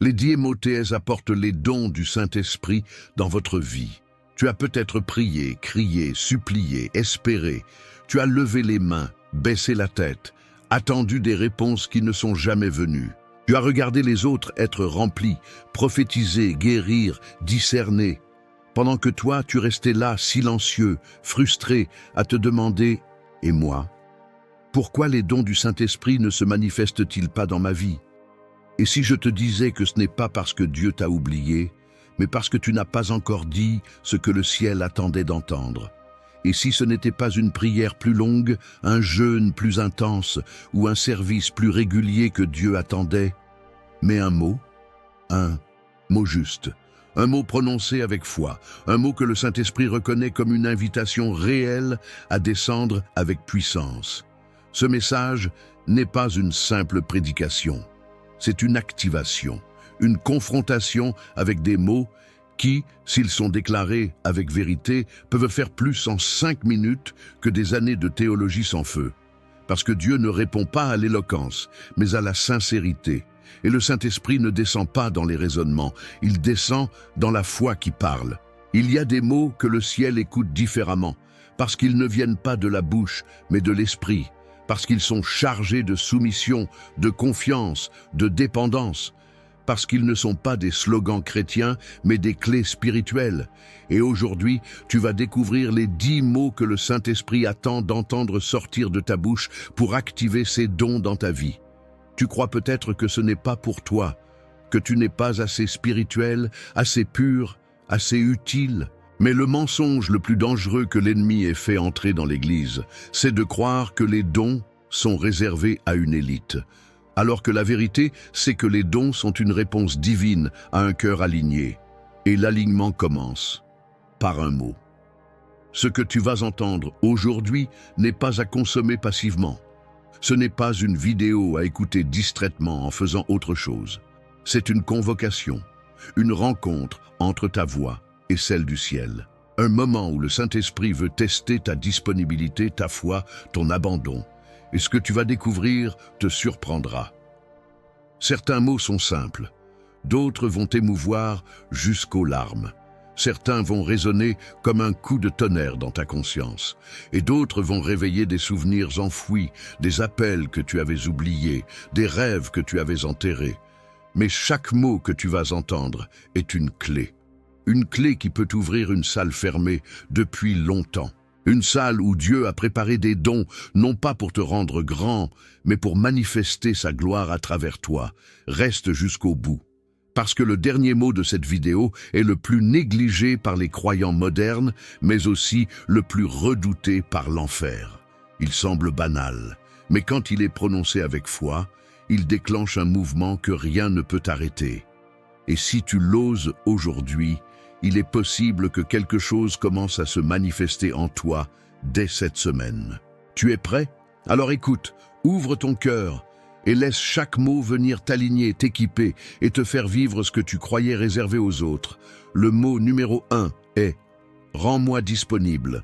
Les diémothèses apportent les dons du Saint-Esprit dans votre vie. Tu as peut-être prié, crié, supplié, espéré. Tu as levé les mains, baissé la tête, attendu des réponses qui ne sont jamais venues. Tu as regardé les autres être remplis, prophétiser, guérir, discerner, pendant que toi, tu restais là, silencieux, frustré, à te demander « Et moi ?» Pourquoi les dons du Saint-Esprit ne se manifestent-ils pas dans ma vie? Et si je te disais que ce n'est pas parce que Dieu t'a oublié, mais parce que tu n'as pas encore dit ce que le ciel attendait d'entendre? Et si ce n'était pas une prière plus longue, un jeûne plus intense ou un service plus régulier que Dieu attendait, mais un mot juste, un mot prononcé avec foi, un mot que le Saint-Esprit reconnaît comme une invitation réelle à descendre avec puissance. Ce message n'est pas une simple prédication, c'est une activation, une confrontation avec des mots qui, s'ils sont déclarés avec vérité, peuvent faire plus en 5 minutes que des années de théologie sans feu. Parce que Dieu ne répond pas à l'éloquence, mais à la sincérité. Et le Saint-Esprit ne descend pas dans les raisonnements, il descend dans la foi qui parle. Il y a des mots que le ciel écoute différemment, parce qu'ils ne viennent pas de la bouche, mais de l'esprit, parce qu'ils sont chargés de soumission, de confiance, de dépendance, parce qu'ils ne sont pas des slogans chrétiens, mais des clés spirituelles. Et aujourd'hui, tu vas découvrir les 10 mots que le Saint-Esprit attend d'entendre sortir de ta bouche pour activer ses dons dans ta vie. Tu crois peut-être que ce n'est pas pour toi, que tu n'es pas assez spirituel, assez pur, assez utile. Mais le mensonge le plus dangereux que l'ennemi ait fait entrer dans l'Église, c'est de croire que les dons sont réservés à une élite. Alors que la vérité, c'est que les dons sont une réponse divine à un cœur aligné. Et l'alignement commence par un mot. Ce que tu vas entendre aujourd'hui n'est pas à consommer passivement. Ce n'est pas une vidéo à écouter distraitement en faisant autre chose. C'est une convocation, une rencontre entre ta voix et celle du ciel. Un moment où le Saint-Esprit veut tester ta disponibilité, ta foi, ton abandon. Et ce que tu vas découvrir te surprendra. Certains mots sont simples, d'autres vont émouvoir jusqu'aux larmes. Certains vont résonner comme un coup de tonnerre dans ta conscience, et d'autres vont réveiller des souvenirs enfouis, des appels que tu avais oubliés, des rêves que tu avais enterrés. Mais chaque mot que tu vas entendre est une clé qui peut ouvrir une salle fermée depuis longtemps. Une salle où Dieu a préparé des dons, non pas pour te rendre grand, mais pour manifester sa gloire à travers toi. Reste jusqu'au bout. Parce que le dernier mot de cette vidéo est le plus négligé par les croyants modernes, mais aussi le plus redouté par l'enfer. Il semble banal, mais quand il est prononcé avec foi, il déclenche un mouvement que rien ne peut arrêter. Et si tu l'oses aujourd'hui, il est possible que quelque chose commence à se manifester en toi dès cette semaine. Tu es prêt? Alors écoute, ouvre ton cœur et laisse chaque mot venir t'aligner, t'équiper et te faire vivre ce que tu croyais réservé aux autres. Le mot numéro 1 est « Rends-moi disponible ».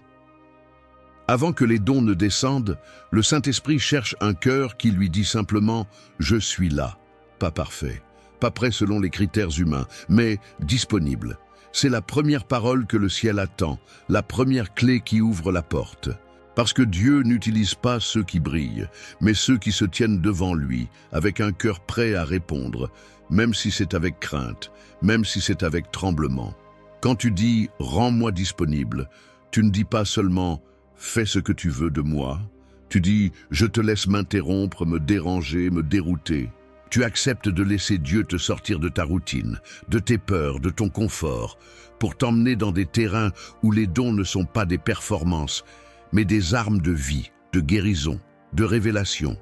Avant que les dons ne descendent, le Saint-Esprit cherche un cœur qui lui dit simplement « Je suis là », pas parfait, pas prêt selon les critères humains, mais disponible. C'est la première parole que le ciel attend, la première clé qui ouvre la porte. Parce que Dieu n'utilise pas ceux qui brillent, mais ceux qui se tiennent devant lui, avec un cœur prêt à répondre, même si c'est avec crainte, même si c'est avec tremblement. Quand tu dis « Rends-moi disponible », tu ne dis pas seulement « Fais ce que tu veux de moi ». Tu dis « Je te laisse m'interrompre, me déranger, me dérouter ». Tu acceptes de laisser Dieu te sortir de ta routine, de tes peurs, de ton confort, pour t'emmener dans des terrains où les dons ne sont pas des performances, mais des armes de vie, de guérison, de révélation.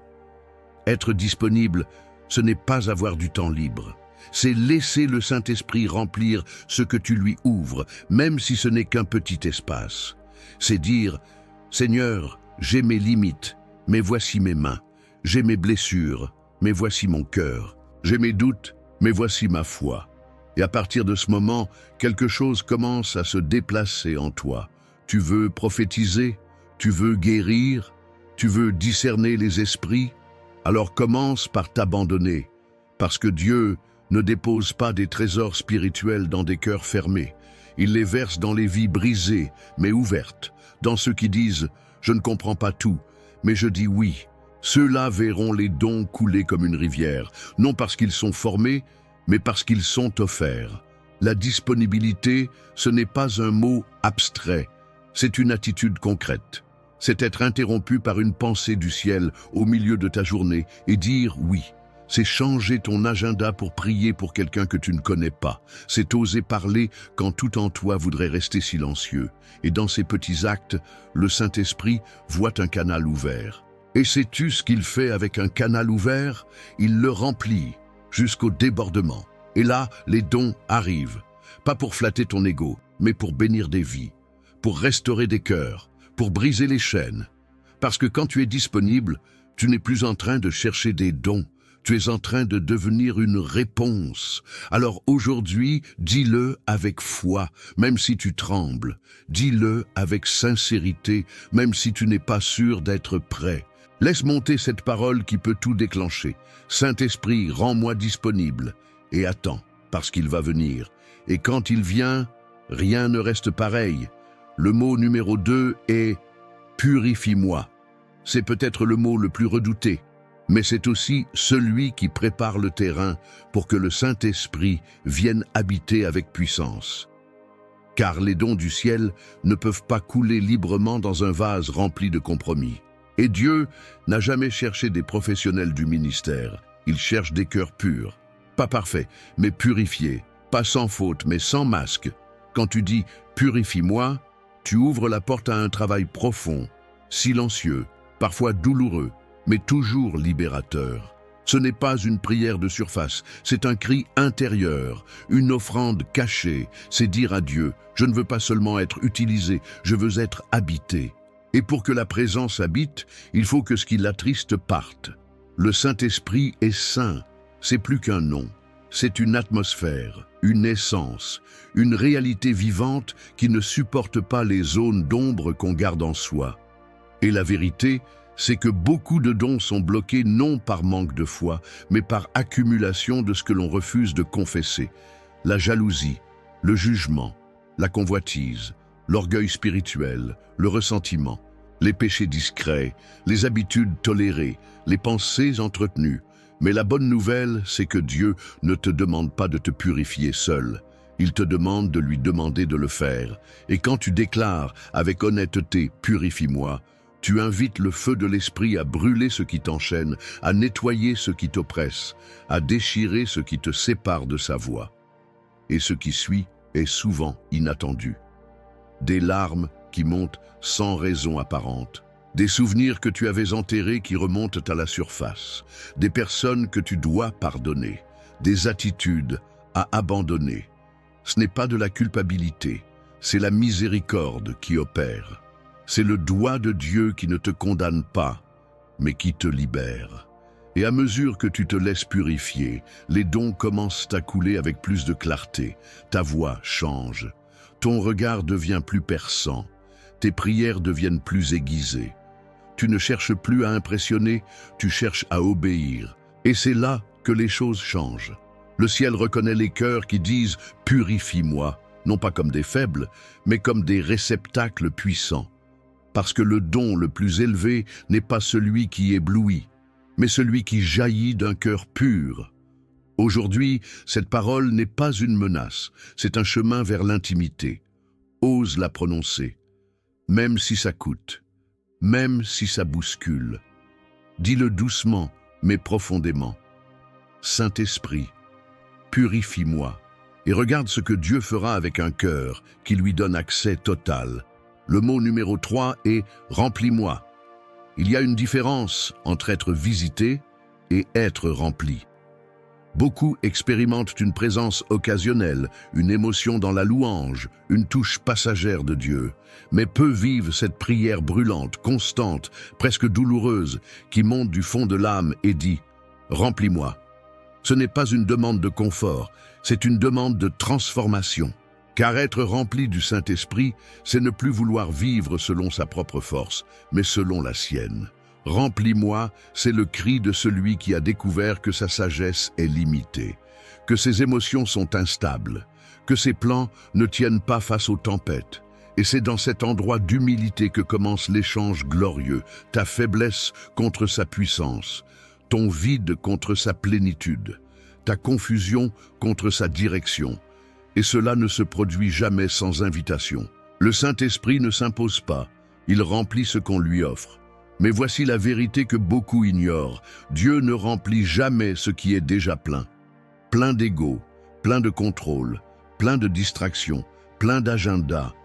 Être disponible, ce n'est pas avoir du temps libre. C'est laisser le Saint-Esprit remplir ce que tu lui ouvres, même si ce n'est qu'un petit espace. C'est dire « Seigneur, j'ai mes limites, mais voici mes mains. J'ai mes blessures, mais voici mon cœur. J'ai mes doutes, mais voici ma foi. » Et à partir de ce moment, quelque chose commence à se déplacer en toi. Tu veux prophétiser, tu veux guérir, tu veux discerner les esprits. Alors commence par t'abandonner, parce que Dieu ne dépose pas des trésors spirituels dans des cœurs fermés. Il les verse dans les vies brisées, mais ouvertes, dans ceux qui disent « Je ne comprends pas tout, mais je dis oui ». Ceux-là verront les dons couler comme une rivière, non parce qu'ils sont formés, mais parce qu'ils sont offerts. La disponibilité, ce n'est pas un mot abstrait, c'est une attitude concrète. C'est être interrompu par une pensée du ciel au milieu de ta journée et dire oui. C'est changer ton agenda pour prier pour quelqu'un que tu ne connais pas. C'est oser parler quand tout en toi voudrait rester silencieux. Et dans ces petits actes, le Saint-Esprit voit un canal ouvert. Et sais-tu ce qu'il fait avec un canal ouvert? Il le remplit jusqu'au débordement. Et là, les dons arrivent. Pas pour flatter ton ego, mais pour bénir des vies, pour restaurer des cœurs, pour briser les chaînes. Parce que quand tu es disponible, tu n'es plus en train de chercher des dons. Tu es en train de devenir une réponse. Alors aujourd'hui, dis-le avec foi, même si tu trembles. Dis-le avec sincérité, même si tu n'es pas sûr d'être prêt. Laisse monter cette parole qui peut tout déclencher. Saint-Esprit, rends-moi disponible. Et attends, parce qu'il va venir. Et quand il vient, rien ne reste pareil. Le mot numéro 2 est « purifie-moi ». C'est peut-être le mot le plus redouté, mais c'est aussi celui qui prépare le terrain pour que le Saint-Esprit vienne habiter avec puissance. Car les dons du ciel ne peuvent pas couler librement dans un vase rempli de compromis. Et Dieu n'a jamais cherché des professionnels du ministère. Il cherche des cœurs purs. Pas parfaits, mais purifiés. Pas sans faute, mais sans masque. Quand tu dis « purifie-moi », tu ouvres la porte à un travail profond, silencieux, parfois douloureux, mais toujours libérateur. Ce n'est pas une prière de surface, c'est un cri intérieur, une offrande cachée. C'est dire à Dieu « Je ne veux pas seulement être utilisé, je veux être habité ». Et pour que la présence habite, il faut que ce qui l'attriste parte. Le Saint-Esprit est saint, c'est plus qu'un nom. C'est une atmosphère, une essence, une réalité vivante qui ne supporte pas les zones d'ombre qu'on garde en soi. Et la vérité, c'est que beaucoup de dons sont bloqués non par manque de foi, mais par accumulation de ce que l'on refuse de confesser. La jalousie, le jugement, la convoitise, l'orgueil spirituel, le ressentiment, les péchés discrets, les habitudes tolérées, les pensées entretenues. Mais la bonne nouvelle, c'est que Dieu ne te demande pas de te purifier seul. Il te demande de lui demander de le faire. Et quand tu déclares avec honnêteté « Purifie-moi », tu invites le feu de l'esprit à brûler ce qui t'enchaîne, à nettoyer ce qui t'oppresse, à déchirer ce qui te sépare de sa voix. Et ce qui suit est souvent inattendu. Des larmes qui montent sans raison apparente. Des souvenirs que tu avais enterrés qui remontent à la surface. Des personnes que tu dois pardonner. Des attitudes à abandonner. Ce n'est pas de la culpabilité, c'est la miséricorde qui opère. C'est le doigt de Dieu qui ne te condamne pas, mais qui te libère. Et à mesure que tu te laisses purifier, les dons commencent à couler avec plus de clarté. Ta voix change. Ton regard devient plus perçant. Tes prières deviennent plus aiguisées. Tu ne cherches plus à impressionner, tu cherches à obéir. Et c'est là que les choses changent. Le ciel reconnaît les cœurs qui disent « Purifie-moi », non pas comme des faibles, mais comme des réceptacles puissants. Parce que le don le plus élevé n'est pas celui qui éblouit, mais celui qui jaillit d'un cœur pur. Aujourd'hui, cette parole n'est pas une menace, c'est un chemin vers l'intimité. Ose la prononcer, même si ça coûte, même si ça bouscule. Dis-le doucement, mais profondément. Saint-Esprit, purifie-moi, et regarde ce que Dieu fera avec un cœur qui lui donne accès total. Le mot numéro 3 est « remplis-moi ». Il y a une différence entre être visité et être rempli. Beaucoup expérimentent une présence occasionnelle, une émotion dans la louange, une touche passagère de Dieu. Mais peu vivent cette prière brûlante, constante, presque douloureuse, qui monte du fond de l'âme et dit « Remplis-moi ». Ce n'est pas une demande de confort, c'est une demande de transformation. Car être rempli du Saint-Esprit, c'est ne plus vouloir vivre selon sa propre force, mais selon la sienne. Remplis-moi, c'est le cri de celui qui a découvert que sa sagesse est limitée, que ses émotions sont instables, que ses plans ne tiennent pas face aux tempêtes. Et c'est dans cet endroit d'humilité que commence l'échange glorieux, ta faiblesse contre sa puissance, ton vide contre sa plénitude, ta confusion contre sa direction. Et cela ne se produit jamais sans invitation. Le Saint-Esprit ne s'impose pas, il remplit ce qu'on lui offre. Mais voici la vérité que beaucoup ignorent, Dieu ne remplit jamais ce qui est déjà plein. Plein d'ego, plein de contrôle, plein de distractions, plein d'agenda.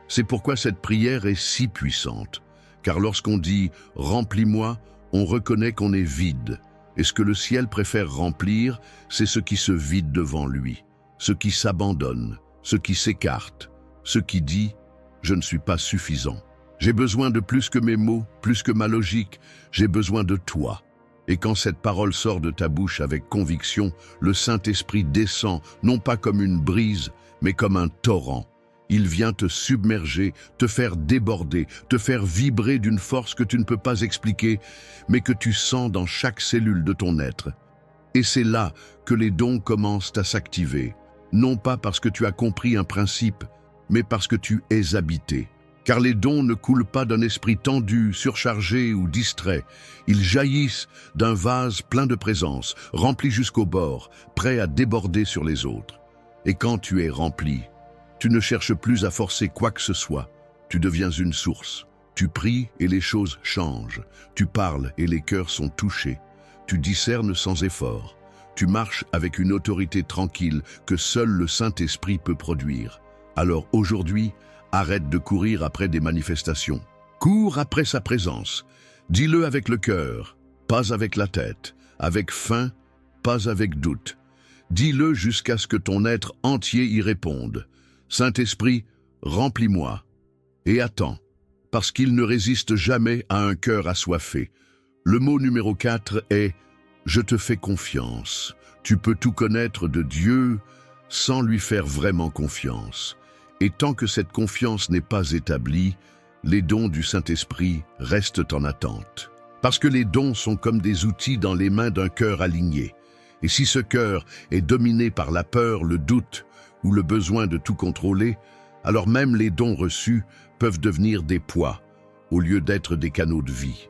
C'est pourquoi cette prière est si puissante. Car lorsqu'on dit « Remplis-moi », on reconnaît qu'on est vide. Et ce que le ciel préfère remplir, c'est ce qui se vide devant lui, ce qui s'abandonne, ce qui s'écarte, ce qui dit « Je ne suis pas suffisant. J'ai besoin de plus que mes mots, plus que ma logique, j'ai besoin de toi. » Et quand cette parole sort de ta bouche avec conviction, le Saint-Esprit descend, non pas comme une brise, mais comme un torrent. Il vient te submerger, te faire déborder, te faire vibrer d'une force que tu ne peux pas expliquer, mais que tu sens dans chaque cellule de ton être. Et c'est là que les dons commencent à s'activer, non pas parce que tu as compris un principe, mais parce que tu es habité. Car les dons ne coulent pas d'un esprit tendu, surchargé ou distrait. Ils jaillissent d'un vase plein de présence, rempli jusqu'au bord, prêt à déborder sur les autres. Et quand tu es rempli, tu ne cherches plus à forcer quoi que ce soit. Tu deviens une source. Tu pries et les choses changent. Tu parles et les cœurs sont touchés. Tu discernes sans effort. Tu marches avec une autorité tranquille que seul le Saint-Esprit peut produire. Alors aujourd'hui, arrête de courir après des manifestations. Cours après sa présence. Dis-le avec le cœur, pas avec la tête, avec faim, pas avec doute. Dis-le jusqu'à ce que ton être entier y réponde. Saint-Esprit, remplis-moi. Et attends, parce qu'il ne résiste jamais à un cœur assoiffé. Le mot numéro 4 est « Je te fais confiance ». Tu peux tout connaître de Dieu sans lui faire vraiment confiance. Et tant que cette confiance n'est pas établie, les dons du Saint-Esprit restent en attente. Parce que les dons sont comme des outils dans les mains d'un cœur aligné. Et si ce cœur est dominé par la peur, le doute ou le besoin de tout contrôler, alors même les dons reçus peuvent devenir des poids au lieu d'être des canaux de vie.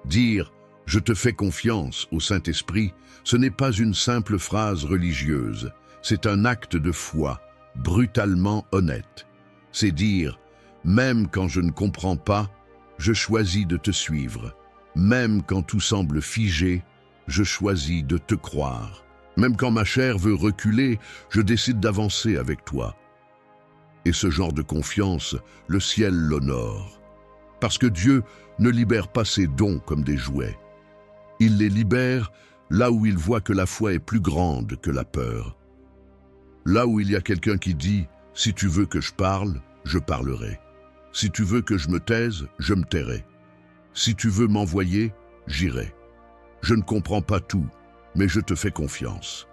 Dire « Je te fais confiance » au Saint-Esprit, ce n'est pas une simple phrase religieuse, c'est un acte de foi, brutalement honnête. C'est dire « Même quand je ne comprends pas, je choisis de te suivre. Même quand tout semble figé, je choisis de te croire. Même quand ma chair veut reculer, je décide d'avancer avec toi. » Et ce genre de confiance, le ciel l'honore. Parce que Dieu ne libère pas ses dons comme des jouets. Il les libère là où il voit que la foi est plus grande que la peur. Là où il y a quelqu'un qui dit « Si tu veux que je parle, je parlerai. Si tu veux que je me taise, je me tairai. Si tu veux m'envoyer, j'irai. Je ne comprends pas tout, mais je te fais confiance. »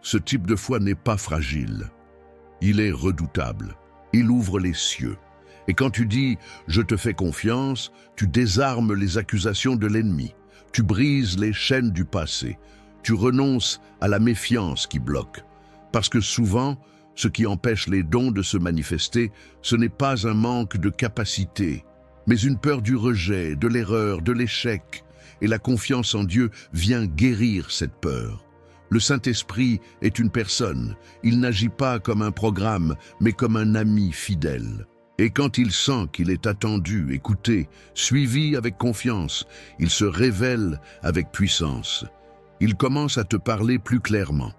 Ce type de foi n'est pas fragile. Il est redoutable. Il ouvre les cieux. Et quand tu dis « Je te fais confiance », tu désarmes les accusations de l'ennemi. Tu brises les chaînes du passé. Tu renonces à la méfiance qui bloque. Parce que souvent, ce qui empêche les dons de se manifester, ce n'est pas un manque de capacité, mais une peur du rejet, de l'erreur, de l'échec. Et la confiance en Dieu vient guérir cette peur. Le Saint-Esprit est une personne. Il n'agit pas comme un programme, mais comme un ami fidèle. Et quand il sent qu'il est attendu, écouté, suivi avec confiance, il se révèle avec puissance. Il commence à te parler plus clairement,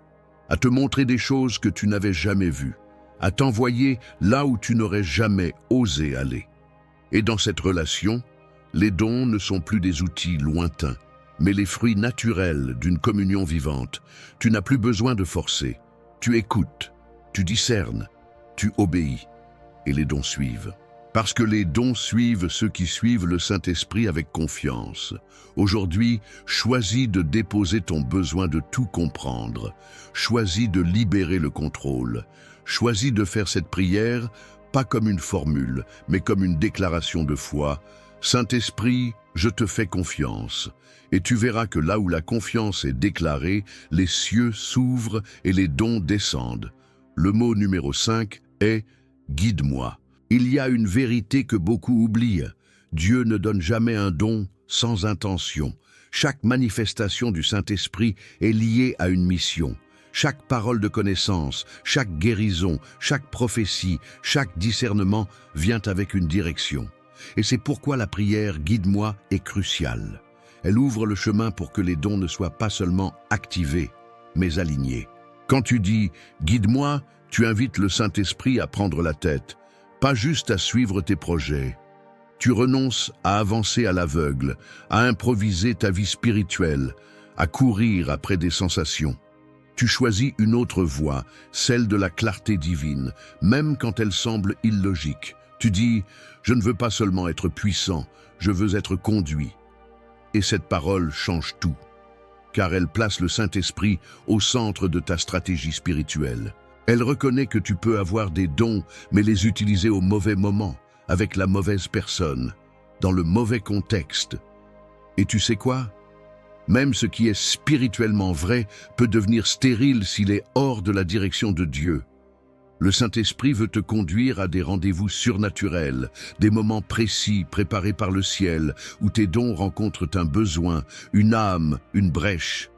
à te montrer des choses que tu n'avais jamais vues, à t'envoyer là où tu n'aurais jamais osé aller. Et dans cette relation, les dons ne sont plus des outils lointains, mais les fruits naturels d'une communion vivante. Tu n'as plus besoin de forcer. Tu écoutes, tu discernes, tu obéis, et les dons suivent. Parce que les dons suivent ceux qui suivent le Saint-Esprit avec confiance. Aujourd'hui, choisis de déposer ton besoin de tout comprendre. Choisis de libérer le contrôle. Choisis de faire cette prière, pas comme une formule, mais comme une déclaration de foi. Saint-Esprit, je te fais confiance. Et tu verras que là où la confiance est déclarée, les cieux s'ouvrent et les dons descendent. Le mot numéro 5 est « guide-moi ». Il y a une vérité que beaucoup oublient. Dieu ne donne jamais un don sans intention. Chaque manifestation du Saint-Esprit est liée à une mission. Chaque parole de connaissance, chaque guérison, chaque prophétie, chaque discernement vient avec une direction. Et c'est pourquoi la prière « Guide-moi » est cruciale. Elle ouvre le chemin pour que les dons ne soient pas seulement activés, mais alignés. Quand tu dis « Guide-moi », tu invites le Saint-Esprit à prendre la tête, pas juste à suivre tes projets. Tu renonces à avancer à l'aveugle, à improviser ta vie spirituelle, à courir après des sensations. Tu choisis une autre voie, celle de la clarté divine, même quand elle semble illogique. Tu dis « Je ne veux pas seulement être puissant, je veux être conduit ». Et cette parole change tout, car elle place le Saint-Esprit au centre de ta stratégie spirituelle. Elle reconnaît que tu peux avoir des dons, mais les utiliser au mauvais moment, avec la mauvaise personne, dans le mauvais contexte. Et tu sais quoi? Même ce qui est spirituellement vrai peut devenir stérile s'il est hors de la direction de Dieu. Le Saint-Esprit veut te conduire à des rendez-vous surnaturels, des moments précis préparés par le ciel, où tes dons rencontrent un besoin, une âme, une brèche.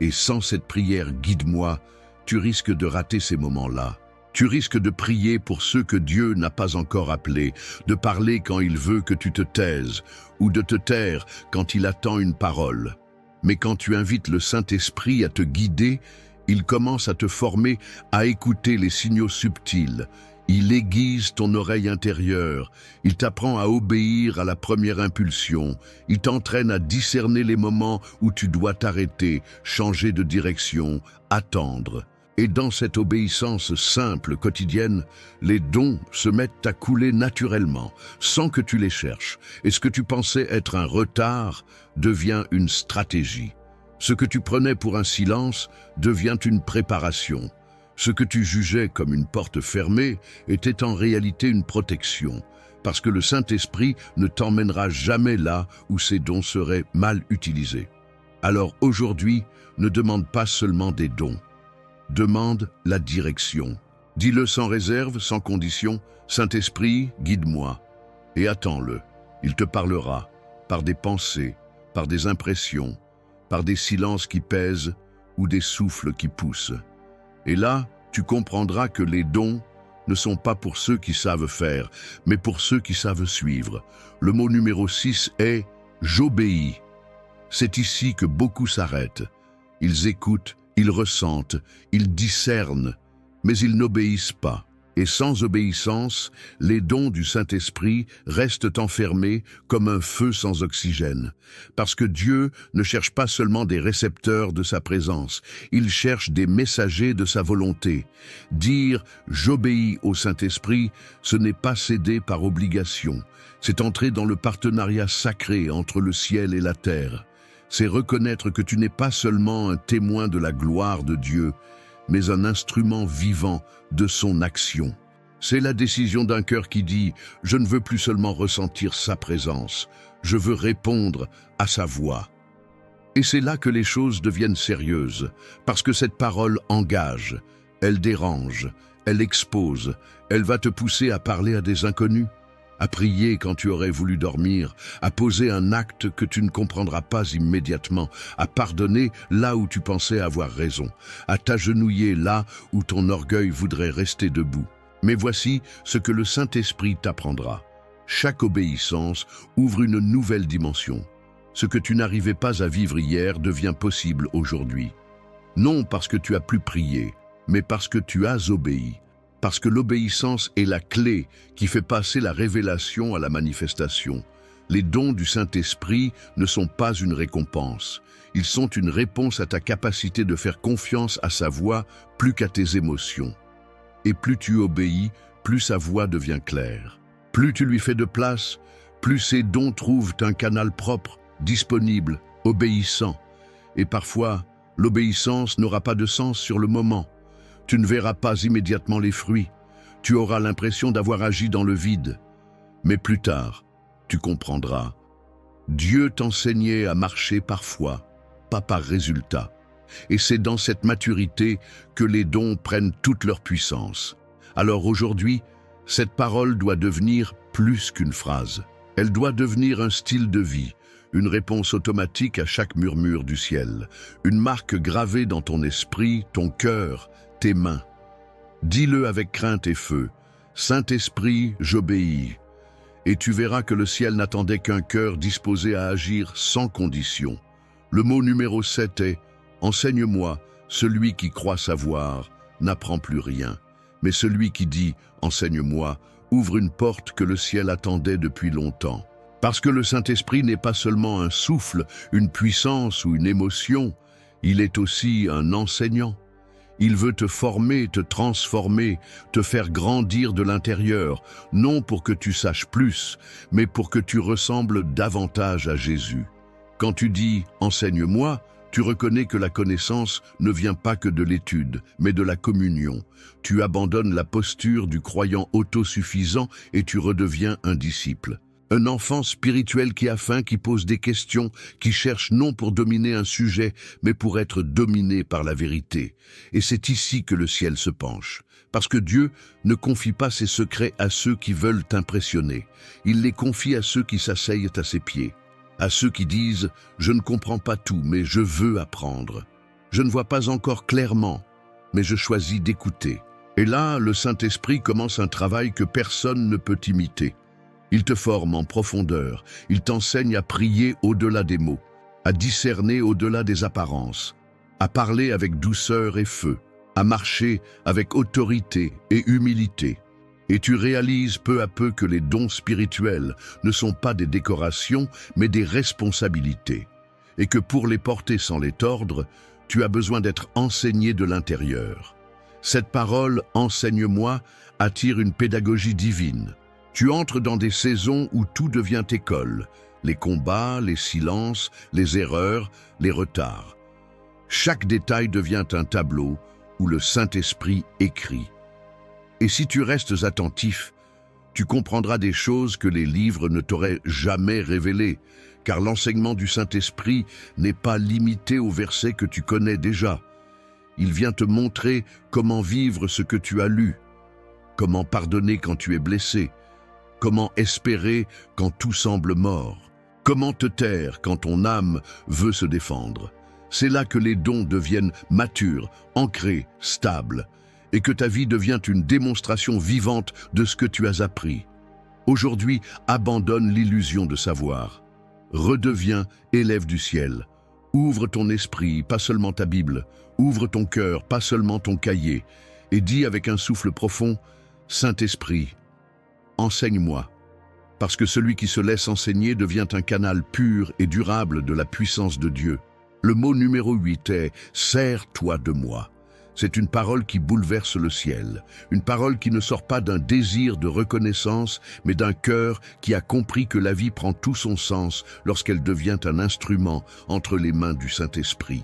Et sans cette prière « Guide-moi », tu risques de rater ces moments-là. Tu risques de prier pour ceux que Dieu n'a pas encore appelés, de parler quand il veut que tu te taises, ou de te taire quand il attend une parole. Mais quand tu invites le Saint-Esprit à te guider, il commence à te former à écouter les signaux subtils. Il aiguise ton oreille intérieure. Il t'apprend à obéir à la première impulsion. Il t'entraîne à discerner les moments où tu dois t'arrêter, changer de direction, attendre. Et dans cette obéissance simple, quotidienne, les dons se mettent à couler naturellement, sans que tu les cherches. Et ce que tu pensais être un retard devient une stratégie. Ce que tu prenais pour un silence devient une préparation. Ce que tu jugeais comme une porte fermée était en réalité une protection, parce que le Saint-Esprit ne t'emmènera jamais là où ses dons seraient mal utilisés. Alors aujourd'hui, ne demande pas seulement des dons. Demande la direction. Dis-le sans réserve, sans condition, « Saint-Esprit, guide-moi » et attends-le. Il te parlera par des pensées, par des impressions, par des silences qui pèsent ou des souffles qui poussent. Et là, tu comprendras que les dons ne sont pas pour ceux qui savent faire, mais pour ceux qui savent suivre. Le mot numéro 6 est « j'obéis ». C'est ici que beaucoup s'arrêtent. Ils écoutent, ils ressentent, ils discernent, mais ils n'obéissent pas. Et sans obéissance, les dons du Saint-Esprit restent enfermés comme un feu sans oxygène. Parce que Dieu ne cherche pas seulement des récepteurs de sa présence, il cherche des messagers de sa volonté. Dire « j'obéis au Saint-Esprit », ce n'est pas céder par obligation. C'est entrer dans le partenariat sacré entre le ciel et la terre. C'est reconnaître que tu n'es pas seulement un témoin de la gloire de Dieu, mais un instrument vivant de son action. C'est la décision d'un cœur qui dit « Je ne veux plus seulement ressentir sa présence, je veux répondre à sa voix ». Et c'est là que les choses deviennent sérieuses, parce que cette parole engage, elle dérange, elle expose, elle va te pousser à parler à des inconnus, à prier quand tu aurais voulu dormir, à poser un acte que tu ne comprendras pas immédiatement, à pardonner là où tu pensais avoir raison, à t'agenouiller là où ton orgueil voudrait rester debout. Mais voici ce que le Saint-Esprit t'apprendra. Chaque obéissance ouvre une nouvelle dimension. Ce que tu n'arrivais pas à vivre hier devient possible aujourd'hui. Non parce que tu as plus prié, mais parce que tu as obéi. Parce que l'obéissance est la clé qui fait passer la révélation à la manifestation. Les dons du Saint-Esprit ne sont pas une récompense. Ils sont une réponse à ta capacité de faire confiance à sa voix plus qu'à tes émotions. Et plus tu obéis, plus sa voix devient claire. Plus tu lui fais de place, plus ses dons trouvent un canal propre, disponible, obéissant. Et parfois, l'obéissance n'aura pas de sens sur le moment. Tu ne verras pas immédiatement les fruits. Tu auras l'impression d'avoir agi dans le vide. Mais plus tard, tu comprendras. Dieu t'enseignait à marcher par foi, pas par résultat. Et c'est dans cette maturité que les dons prennent toute leur puissance. Alors aujourd'hui, cette parole doit devenir plus qu'une phrase. Elle doit devenir un style de vie, une réponse automatique à chaque murmure du ciel, une marque gravée dans ton esprit, ton cœur, tes mains. Dis-le avec crainte et feu. Saint-Esprit, j'obéis. Et tu verras que le ciel n'attendait qu'un cœur disposé à agir sans condition. Le mot numéro 7 est « Enseigne-moi, celui qui croit savoir n'apprend plus rien. Mais celui qui dit « Enseigne-moi » ouvre une porte que le ciel attendait depuis longtemps. » Parce que le Saint-Esprit n'est pas seulement un souffle, une puissance ou une émotion, il est aussi un enseignant. Il veut te former, te transformer, te faire grandir de l'intérieur, non pour que tu saches plus, mais pour que tu ressembles davantage à Jésus. Quand tu dis « Enseigne-moi », tu reconnais que la connaissance ne vient pas que de l'étude, mais de la communion. Tu abandonnes la posture du croyant autosuffisant et tu redeviens un disciple. Un enfant spirituel qui a faim, qui pose des questions, qui cherche non pour dominer un sujet, mais pour être dominé par la vérité. Et c'est ici que le ciel se penche. Parce que Dieu ne confie pas ses secrets à ceux qui veulent t'impressionner. Il les confie à ceux qui s'asseyent à ses pieds. À ceux qui disent « Je ne comprends pas tout, mais je veux apprendre. Je ne vois pas encore clairement, mais je choisis d'écouter. » Et là, le Saint-Esprit commence un travail que personne ne peut imiter. Il te forme en profondeur, il t'enseigne à prier au-delà des mots, à discerner au-delà des apparences, à parler avec douceur et feu, à marcher avec autorité et humilité. Et tu réalises peu à peu que les dons spirituels ne sont pas des décorations, mais des responsabilités. Et que pour les porter sans les tordre, tu as besoin d'être enseigné de l'intérieur. Cette parole « Enseigne-moi » attire une pédagogie divine. Tu entres dans des saisons où tout devient école, les combats, les silences, les erreurs, les retards. Chaque détail devient un tableau où le Saint-Esprit écrit. Et si tu restes attentif, tu comprendras des choses que les livres ne t'auraient jamais révélées, car l'enseignement du Saint-Esprit n'est pas limité aux versets que tu connais déjà. Il vient te montrer comment vivre ce que tu as lu, comment pardonner quand tu es blessé, comment espérer quand tout semble mort, comment te taire quand ton âme veut se défendre. C'est là que les dons deviennent matures, ancrés, stables, et que ta vie devient une démonstration vivante de ce que tu as appris. Aujourd'hui, abandonne l'illusion de savoir. Redeviens élève du ciel. Ouvre ton esprit, pas seulement ta Bible. Ouvre ton cœur, pas seulement ton cahier. Et dis avec un souffle profond, « Saint-Esprit, enseigne-moi. » Parce que celui qui se laisse enseigner devient un canal pur et durable de la puissance de Dieu. Le mot numéro 8 est « Sers-toi de moi ». C'est une parole qui bouleverse le ciel, une parole qui ne sort pas d'un désir de reconnaissance, mais d'un cœur qui a compris que la vie prend tout son sens lorsqu'elle devient un instrument entre les mains du Saint-Esprit.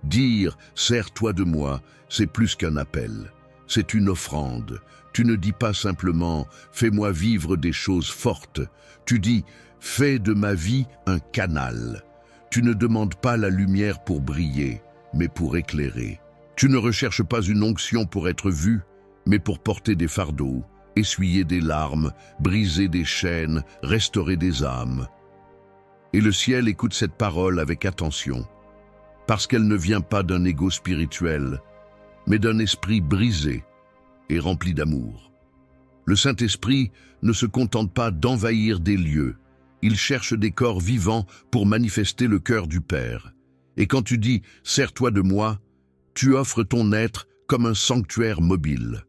Dire « Sers-toi de moi », c'est plus qu'un appel, c'est une offrande. Tu ne dis pas simplement « Fais-moi vivre des choses fortes », tu dis « Fais de ma vie un canal ». Tu ne demandes pas la lumière pour briller, mais pour éclairer. Tu ne recherches pas une onction pour être vu, mais pour porter des fardeaux, essuyer des larmes, briser des chaînes, restaurer des âmes. Et le ciel écoute cette parole avec attention, parce qu'elle ne vient pas d'un ego spirituel, mais d'un esprit brisé et rempli d'amour. Le Saint-Esprit ne se contente pas d'envahir des lieux, il cherche des corps vivants pour manifester le cœur du Père. Et quand tu dis « Sers-toi de moi », tu offres ton être comme un sanctuaire mobile,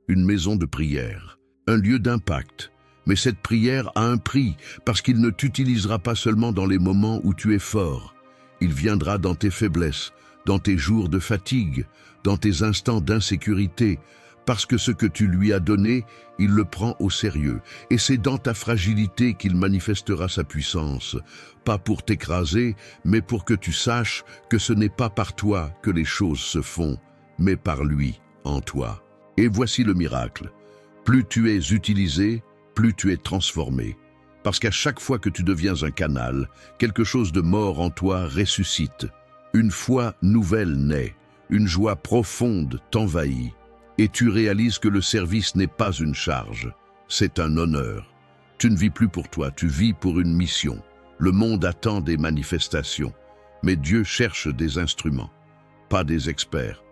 une maison de prière, un lieu d'impact. Mais cette prière a un prix, parce qu'il ne t'utilisera pas seulement dans les moments où tu es fort. Il viendra dans tes faiblesses, dans tes jours de fatigue, dans tes instants d'insécurité, parce que ce que tu lui as donné, il le prend au sérieux. Et c'est dans ta fragilité qu'il manifestera sa puissance, pas pour t'écraser, mais pour que tu saches que ce n'est pas par toi que les choses se font, mais par lui, en toi. Et voici le miracle. Plus tu es utilisé, plus tu es transformé. Parce qu'à chaque fois que tu deviens un canal, quelque chose de mort en toi ressuscite. Une foi nouvelle naît, une joie profonde t'envahit, et tu réalises que le service n'est pas une charge, c'est un honneur. Tu ne vis plus pour toi, tu vis pour une mission. Le monde attend des manifestations, mais Dieu cherche des instruments, pas des experts,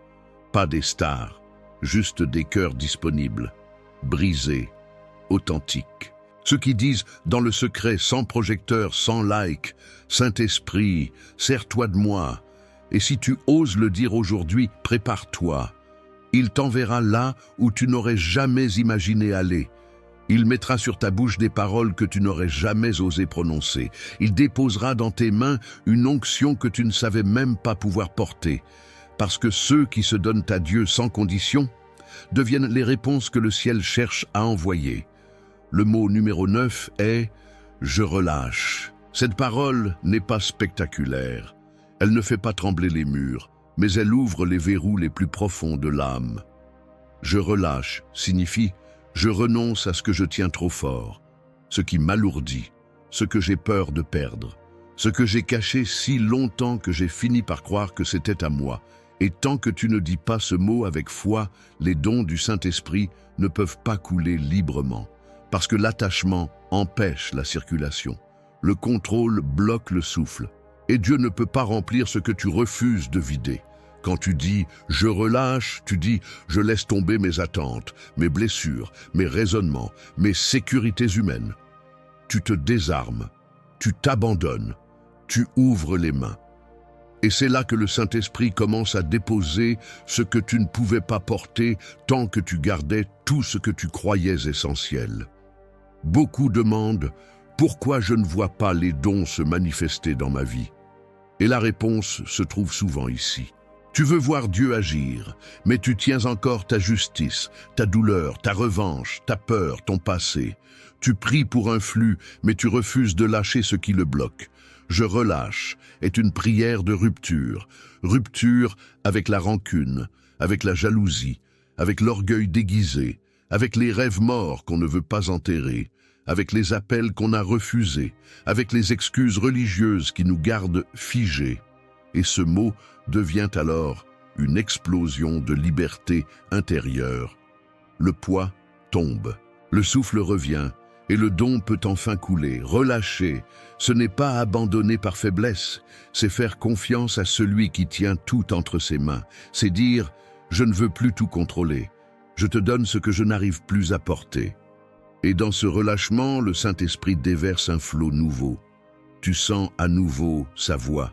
pas des stars, juste des cœurs disponibles, brisés, authentiques. Ceux qui disent dans le secret, sans projecteur, sans like, Saint-Esprit, sers-toi de moi. Et si tu oses le dire aujourd'hui, prépare-toi. Il t'enverra là où tu n'aurais jamais imaginé aller. Il mettra sur ta bouche des paroles que tu n'aurais jamais osé prononcer. Il déposera dans tes mains une onction que tu ne savais même pas pouvoir porter. Parce que ceux qui se donnent à Dieu sans condition deviennent les réponses que le ciel cherche à envoyer. Le mot numéro 9 est « je relâche ». Cette parole n'est pas spectaculaire. Elle ne fait pas trembler les murs, mais elle ouvre les verrous les plus profonds de l'âme. Je relâche signifie je renonce à ce que je tiens trop fort, ce qui m'alourdit, ce que j'ai peur de perdre, ce que j'ai caché si longtemps que j'ai fini par croire que c'était à moi. Et tant que tu ne dis pas ce mot avec foi, les dons du Saint-Esprit ne peuvent pas couler librement, parce que l'attachement empêche la circulation. Le contrôle bloque le souffle. Et Dieu ne peut pas remplir ce que tu refuses de vider. Quand tu dis « je relâche », tu dis « je laisse tomber mes attentes, mes blessures, mes raisonnements, mes sécurités humaines ». Tu te désarmes, tu t'abandonnes, tu ouvres les mains. Et c'est là que le Saint-Esprit commence à déposer ce que tu ne pouvais pas porter tant que tu gardais tout ce que tu croyais essentiel. Beaucoup demandent « pourquoi je ne vois pas les dons se manifester dans ma vie ?» Et la réponse se trouve souvent ici. Tu veux voir Dieu agir, mais tu tiens encore ta justice, ta douleur, ta revanche, ta peur, ton passé. Tu pries pour un flux, mais tu refuses de lâcher ce qui le bloque. Je relâche est une prière de rupture. Rupture avec la rancune, avec la jalousie, avec l'orgueil déguisé, avec les rêves morts qu'on ne veut pas enterrer, avec les appels qu'on a refusés, avec les excuses religieuses qui nous gardent figés. Et ce mot devient alors une explosion de liberté intérieure. Le poids tombe, le souffle revient, et le don peut enfin couler, relâcher. Ce n'est pas abandonner par faiblesse, c'est faire confiance à celui qui tient tout entre ses mains. C'est dire « je ne veux plus tout contrôler, je te donne ce que je n'arrive plus à porter ». Et dans ce relâchement, le Saint-Esprit déverse un flot nouveau. Tu sens à nouveau sa voix.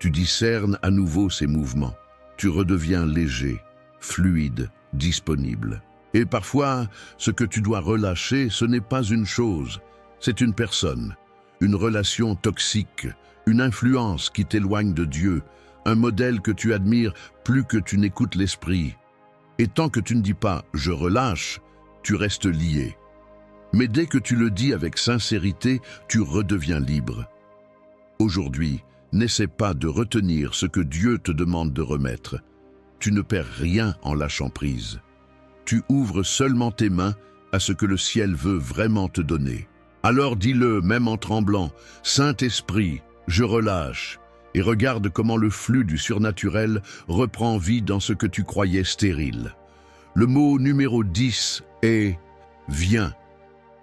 Tu discernes à nouveau ses mouvements. Tu redeviens léger, fluide, disponible. Et parfois, ce que tu dois relâcher, ce n'est pas une chose, c'est une personne, une relation toxique, une influence qui t'éloigne de Dieu, un modèle que tu admires plus que tu n'écoutes l'esprit. Et tant que tu ne dis pas « je relâche », tu restes lié. Mais dès que tu le dis avec sincérité, tu redeviens libre. Aujourd'hui, n'essaie pas de retenir ce que Dieu te demande de remettre. Tu ne perds rien en lâchant prise. Tu ouvres seulement tes mains à ce que le ciel veut vraiment te donner. Alors dis-le, même en tremblant, « Saint-Esprit, je relâche » et regarde comment le flux du surnaturel reprend vie dans ce que tu croyais stérile. Le mot numéro 10 est « viens ».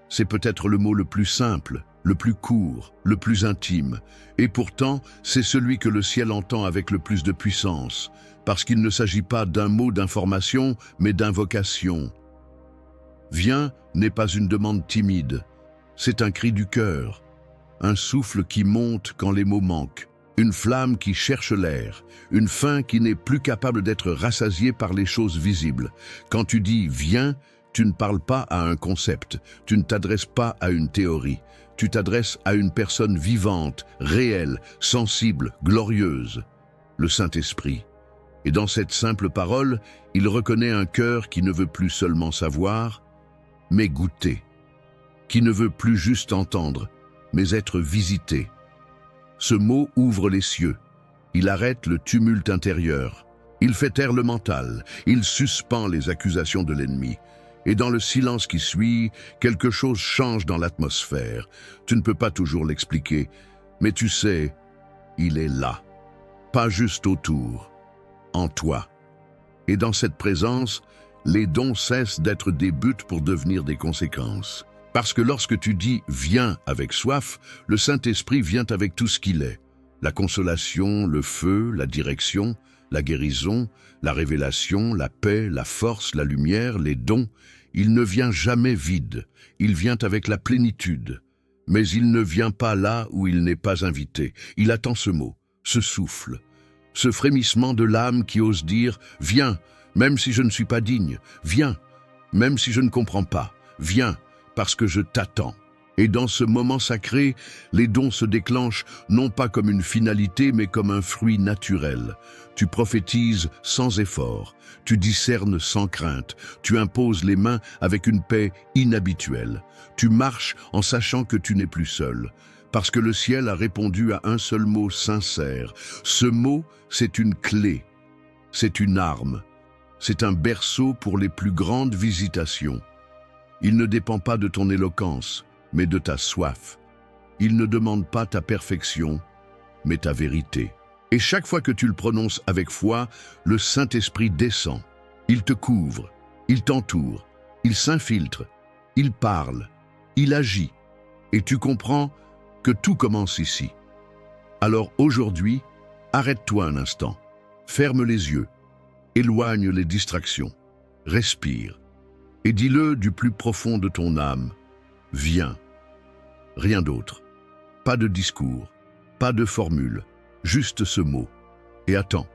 C'est peut-être le mot le plus simple, le plus court, le plus intime. Et pourtant, c'est celui que le ciel entend avec le plus de puissance, parce qu'il ne s'agit pas d'un mot d'information, mais d'invocation. Viens n'est pas une demande timide, c'est un cri du cœur, un souffle qui monte quand les mots manquent, une flamme qui cherche l'air, une faim qui n'est plus capable d'être rassasiée par les choses visibles. Quand tu dis « viens », tu ne parles pas à un concept, tu ne t'adresses pas à une théorie, tu t'adresses à une personne vivante, réelle, sensible, glorieuse, le Saint-Esprit. Et dans cette simple parole, il reconnaît un cœur qui ne veut plus seulement savoir, mais goûter, qui ne veut plus juste entendre, mais être visité. Ce mot ouvre les cieux, il arrête le tumulte intérieur, il fait taire le mental, il suspend les accusations de l'ennemi. Et dans le silence qui suit, quelque chose change dans l'atmosphère. Tu ne peux pas toujours l'expliquer, mais tu sais, il est là. Pas juste autour, en toi. Et dans cette présence, les dons cessent d'être des buts pour devenir des conséquences. Parce que lorsque tu dis « viens » avec soif, le Saint-Esprit vient avec tout ce qu'il est. La consolation, le feu, la direction, la guérison, la révélation, la paix, la force, la lumière, les dons. Il ne vient jamais vide, il vient avec la plénitude. Mais il ne vient pas là où il n'est pas invité. Il attend ce mot, ce souffle, ce frémissement de l'âme qui ose dire « viens », même si je ne suis pas digne, viens, même si je ne comprends pas, viens, parce que je t'attends. Et dans ce moment sacré, les dons se déclenchent non pas comme une finalité, mais comme un fruit naturel. Tu prophétises sans effort, tu discernes sans crainte, tu imposes les mains avec une paix inhabituelle. Tu marches en sachant que tu n'es plus seul, parce que le ciel a répondu à un seul mot sincère. Ce mot, c'est une clé, c'est une arme, c'est un berceau pour les plus grandes visitations. Il ne dépend pas de ton éloquence, mais de ta soif. Il ne demande pas ta perfection, mais ta vérité. Et chaque fois que tu le prononces avec foi, le Saint-Esprit descend. Il te couvre, il t'entoure, il s'infiltre, il parle, il agit. Et tu comprends que tout commence ici. Alors aujourd'hui, arrête-toi un instant, ferme les yeux, éloigne les distractions, respire, et dis-le du plus profond de ton âme. Viens. Rien d'autre. Pas de discours, pas de formule, juste ce mot. Et attends,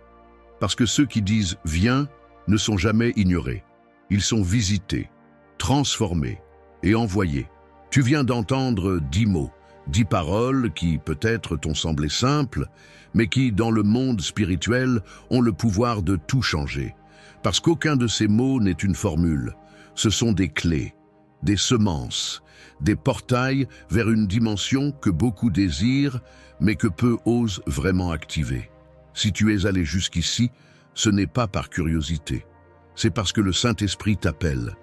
parce que ceux qui disent « viens » ne sont jamais ignorés. Ils sont visités, transformés et envoyés. Tu viens d'entendre 10 mots, 10 paroles qui peut-être t'ont semblé simples, mais qui, dans le monde spirituel, ont le pouvoir de tout changer. Parce qu'aucun de ces mots n'est une formule. Ce sont des clés, des semences, des portails vers une dimension que beaucoup désirent, mais que peu osent vraiment activer. Si tu es allé jusqu'ici, ce n'est pas par curiosité. C'est parce que le Saint-Esprit t'appelle.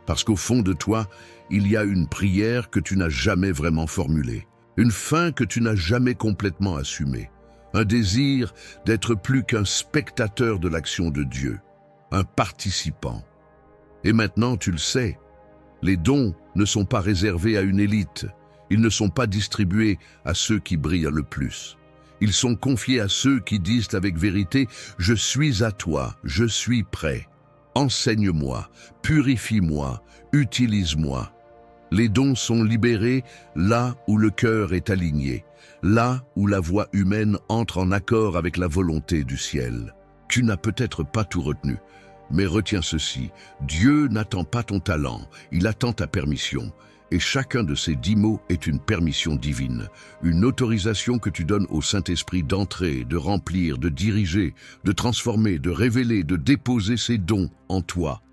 Parce qu'au fond de toi, il y a une prière que tu n'as jamais vraiment formulée. Une faim que tu n'as jamais complètement assumée. Un désir d'être plus qu'un spectateur de l'action de Dieu. Un participant. Et maintenant, tu le sais, les dons ne sont pas réservés à une élite. Ils ne sont pas distribués à ceux qui brillent le plus. Ils sont confiés à ceux qui disent avec vérité « Je suis à toi, je suis prêt. Enseigne-moi, purifie-moi, utilise-moi. » Les dons sont libérés là où le cœur est aligné, là où la voix humaine entre en accord avec la volonté du ciel. Tu n'as peut-être pas tout retenu. Mais retiens ceci, Dieu n'attend pas ton talent, il attend ta permission. Et chacun de ces 10 mots est une permission divine, une autorisation que tu donnes au Saint-Esprit d'entrer, de remplir, de diriger, de transformer, de révéler, de déposer ses dons en toi.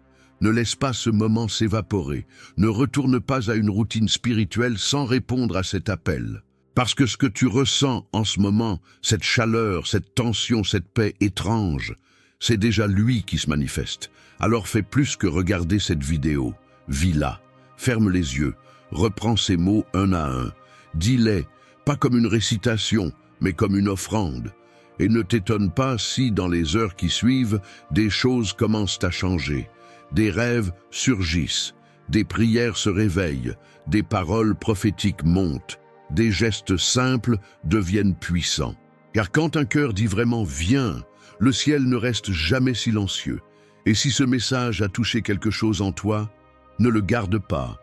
Ne laisse pas ce moment s'évaporer, ne retourne pas à une routine spirituelle sans répondre à cet appel. Parce que ce que tu ressens en ce moment, cette chaleur, cette tension, cette paix étrange, c'est déjà lui qui se manifeste. Alors fais plus que regarder cette vidéo. Vis-la, ferme les yeux, reprends ces mots un à un. Dis-les, pas comme une récitation, mais comme une offrande. Et ne t'étonne pas si, dans les heures qui suivent, des choses commencent à changer. Des rêves surgissent, des prières se réveillent, des paroles prophétiques montent, des gestes simples deviennent puissants. Car quand un cœur dit vraiment « viens », le ciel ne reste jamais silencieux. Et si ce message a touché quelque chose en toi, ne le garde pas,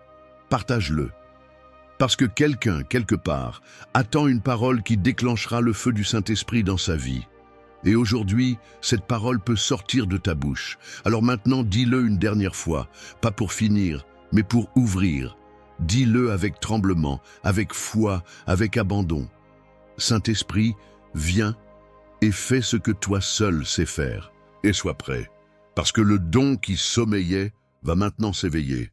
partage-le. Parce que quelqu'un, quelque part, attend une parole qui déclenchera le feu du Saint-Esprit dans sa vie. Et aujourd'hui, cette parole peut sortir de ta bouche. Alors maintenant, dis-le une dernière fois, pas pour finir, mais pour ouvrir. Dis-le avec tremblement, avec foi, avec abandon. Saint-Esprit, viens et fais ce que toi seul sais faire. Et sois prêt, parce que le don qui sommeillait va maintenant s'éveiller.